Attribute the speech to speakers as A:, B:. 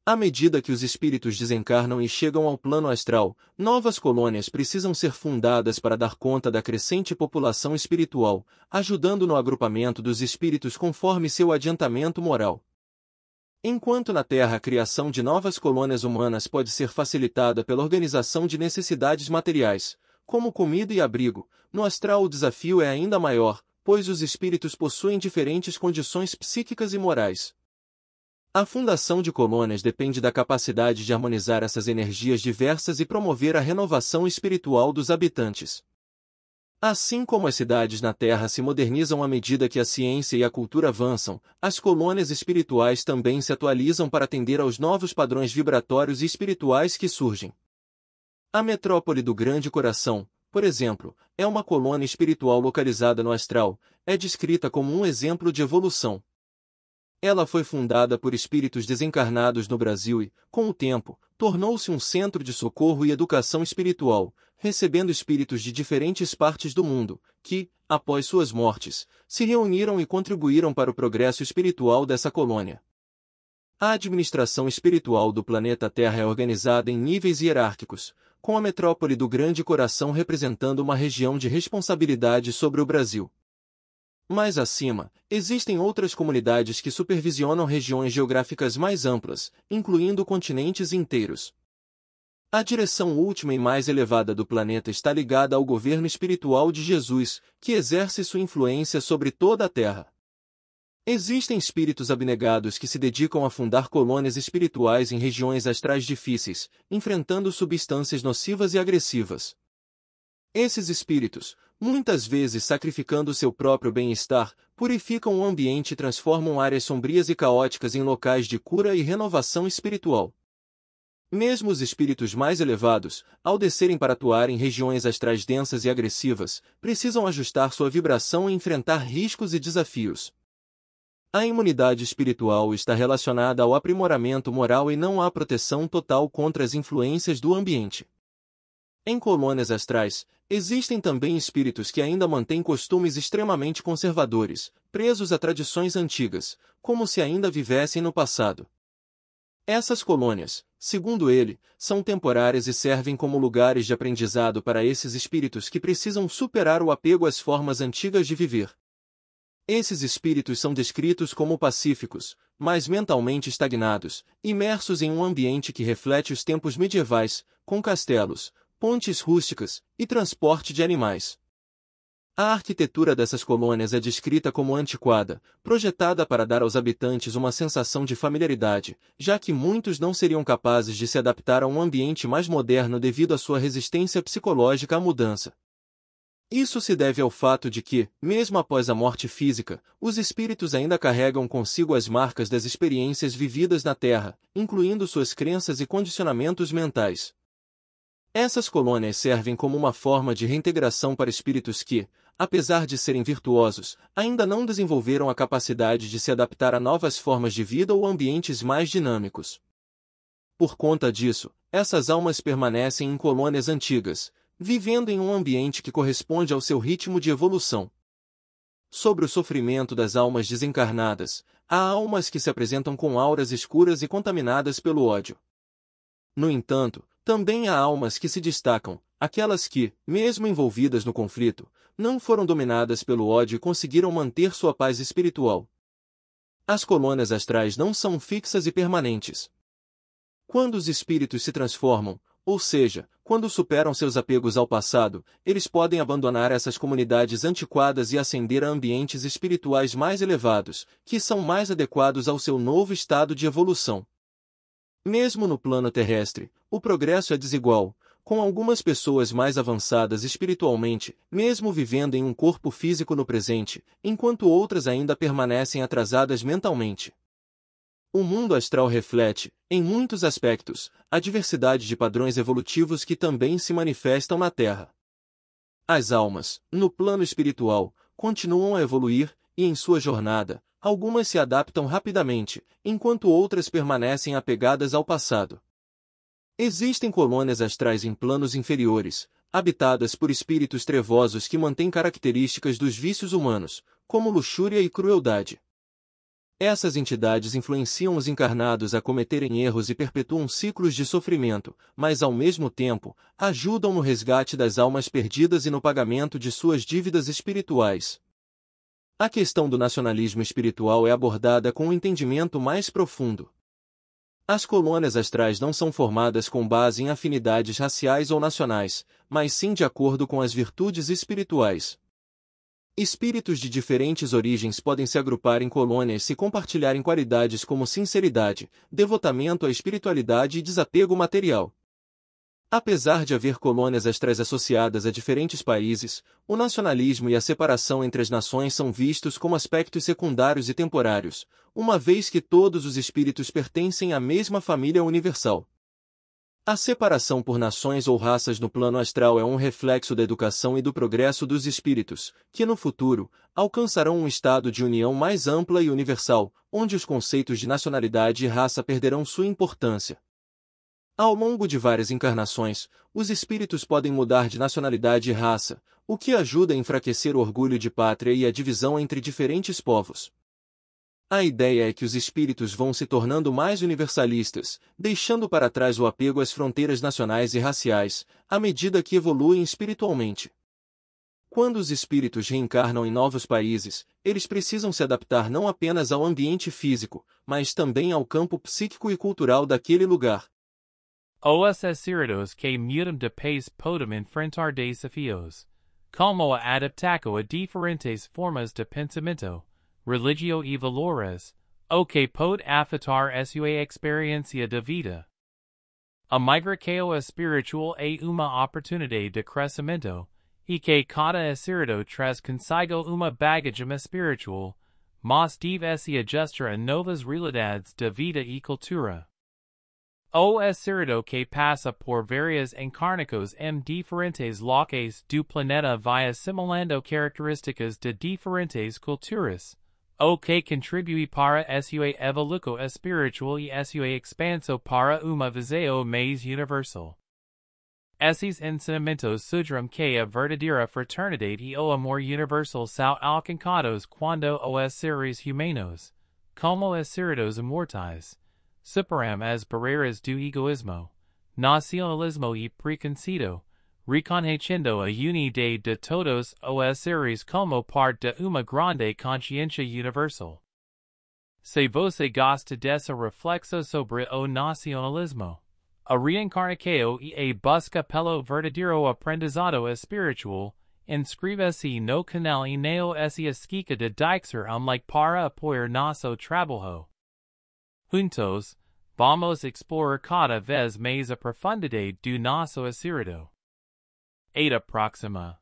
A: À medida que os espíritos desencarnam e chegam ao plano astral, novas colônias precisam ser fundadas para dar conta da crescente população espiritual, ajudando no agrupamento dos espíritos conforme seu adiantamento moral. Enquanto na Terra a criação de novas colônias humanas pode ser facilitada pela organização de necessidades materiais, como comida e abrigo, no astral o desafio é ainda maior, pois os espíritos possuem diferentes condições psíquicas e morais. A fundação de colônias depende da capacidade de harmonizar essas energias diversas e promover a renovação espiritual dos habitantes. Assim como as cidades na Terra se modernizam à medida que a ciência e a cultura avançam, as colônias espirituais também se atualizam para atender aos novos padrões vibratórios e espirituais que surgem. A metrópole do Grande Coração, por exemplo, é uma colônia espiritual localizada no astral, é descrita como um exemplo de evolução. Ela foi fundada por espíritos desencarnados no Brasil e, com o tempo, tornou-se um centro de socorro e educação espiritual, recebendo espíritos de diferentes partes do mundo, que, após suas mortes, se reuniram e contribuíram para o progresso espiritual dessa colônia. A administração espiritual do planeta Terra é organizada em níveis hierárquicos, com a metrópole do Grande Coração representando uma região de responsabilidade sobre o Brasil. Mais acima, existem outras comunidades que supervisionam regiões geográficas mais amplas, incluindo continentes inteiros. A direção última e mais elevada do planeta está ligada ao governo espiritual de Jesus, que exerce sua influência sobre toda a Terra. Existem espíritos abnegados que se dedicam a fundar colônias espirituais em regiões astrais difíceis, enfrentando substâncias nocivas e agressivas. Esses espíritos, muitas vezes sacrificando seu próprio bem-estar, purificam o ambiente e transformam áreas sombrias e caóticas em locais de cura e renovação espiritual. Mesmo os espíritos mais elevados, ao descerem para atuar em regiões astrais densas e agressivas, precisam ajustar sua vibração e enfrentar riscos e desafios. A imunidade espiritual está relacionada ao aprimoramento moral e não à proteção total contra as influências do ambiente. Em colônias astrais, existem também espíritos que ainda mantêm costumes extremamente conservadores, presos a tradições antigas, como se ainda vivessem no passado. Essas colônias, segundo ele, são temporárias e servem como lugares de aprendizado para esses espíritos que precisam superar o apego às formas antigas de viver. Esses espíritos são descritos como pacíficos, mas mentalmente estagnados, imersos em um ambiente que reflete os tempos medievais, com castelos, pontes rústicas e transporte de animais. A arquitetura dessas colônias é descrita como antiquada, projetada para dar aos habitantes uma sensação de familiaridade, já que muitos não seriam capazes de se adaptar a um ambiente mais moderno devido à sua resistência psicológica à mudança. Isso se deve ao fato de que, mesmo após a morte física, os espíritos ainda carregam consigo as marcas das experiências vividas na Terra, incluindo suas crenças e condicionamentos mentais. Essas colônias servem como uma forma de reintegração para espíritos que, apesar de serem virtuosos, ainda não desenvolveram a capacidade de se adaptar a novas formas de vida ou ambientes mais dinâmicos. Por conta disso, essas almas permanecem em colônias antigas, vivendo em um ambiente que corresponde ao seu ritmo de evolução. Sobre o sofrimento das almas desencarnadas, há almas que se apresentam com auras escuras e contaminadas pelo ódio. No entanto, também há almas que se destacam, aquelas que, mesmo envolvidas no conflito, não foram dominadas pelo ódio e conseguiram manter sua paz espiritual. As colônias astrais não são fixas e permanentes. Quando os espíritos se transformam, ou seja, quando superam seus apegos ao passado, eles podem abandonar essas comunidades antiquadas e ascender a ambientes espirituais mais elevados, que são mais adequados ao seu novo estado de evolução. Mesmo no plano terrestre, o progresso é desigual, com algumas pessoas mais avançadas espiritualmente, mesmo vivendo em um corpo físico no presente, enquanto outras ainda permanecem atrasadas mentalmente. O mundo astral reflete, em muitos aspectos, a diversidade de padrões evolutivos que também se manifestam na Terra. As almas, no plano espiritual, continuam a evoluir, e em sua jornada, algumas se adaptam rapidamente, enquanto outras permanecem apegadas ao passado. Existem colônias astrais em planos inferiores, habitadas por espíritos trevosos que mantêm características dos vícios humanos, como luxúria e crueldade. Essas entidades influenciam os encarnados a cometerem erros e perpetuam ciclos de sofrimento, mas ao mesmo tempo, ajudam no resgate das almas perdidas e no pagamento de suas dívidas espirituais. A questão do nacionalismo espiritual é abordada com um entendimento mais profundo. As colônias astrais não são formadas com base em afinidades raciais ou nacionais, mas sim de acordo com as virtudes espirituais. Espíritos de diferentes origens podem se agrupar em colônias se compartilharem qualidades como sinceridade, devotamento à espiritualidade e desapego material. Apesar de haver colônias astrais associadas a diferentes países, o nacionalismo e a separação entre as nações são vistos como aspectos secundários e temporários, uma vez que todos os espíritos pertencem à mesma família universal. A separação por nações ou raças no plano astral é um reflexo da educação e do progresso dos espíritos, que no futuro, alcançarão um estado de união mais ampla e universal, onde os conceitos de nacionalidade e raça perderão sua importância. Ao longo de várias encarnações, os espíritos podem mudar de nacionalidade e raça, o que ajuda a enfraquecer o orgulho de pátria e a divisão entre diferentes povos. A ideia é que os espíritos vão se tornando mais universalistas, deixando para trás o apego às fronteiras nacionais e raciais, à medida que evoluem espiritualmente. Quando os espíritos reencarnam em novos países, eles precisam se adaptar não apenas ao ambiente físico, mas também ao campo psíquico e cultural daquele lugar.
B: Os espíritos que mudam de país podem enfrentar desafios, como a adaptação a diferentes formas de pensamento, religio e valores, o que pode afetar sua experiência de vida. A migração espiritual é uma oportunidade de crescimento, e que cada espírito traz consigo uma bagagem espiritual, mas deve se ajustar a novas realidades de vida e cultura. O espírito que passa por várias encarnações em diferentes locais do planeta vai assimilando características de diferentes culturas, o que contribui para sua evolução espiritual e sua expansão para uma visão mais universal. Esses ensinamentos sugerim que a verdadeira fraternidade e o amor universal são alcançados quando os seres humanos, como espíritos imortais, superam as barreiras do egoísmo, nacionalismo e preconceito, reconhecendo a unidade de todos os seres como parte de uma grande consciência universal. Se você gosta dessa reflexão sobre o nacionalismo, a reencarnação e a busca pelo verdadeiro aprendizado espiritual, inscreva-se no canal e não se esqueça de deixar like para apoiar nosso trabalho. Juntos, vamos explorar cada vez mais a profundidade do nosso espírito. Até a próxima.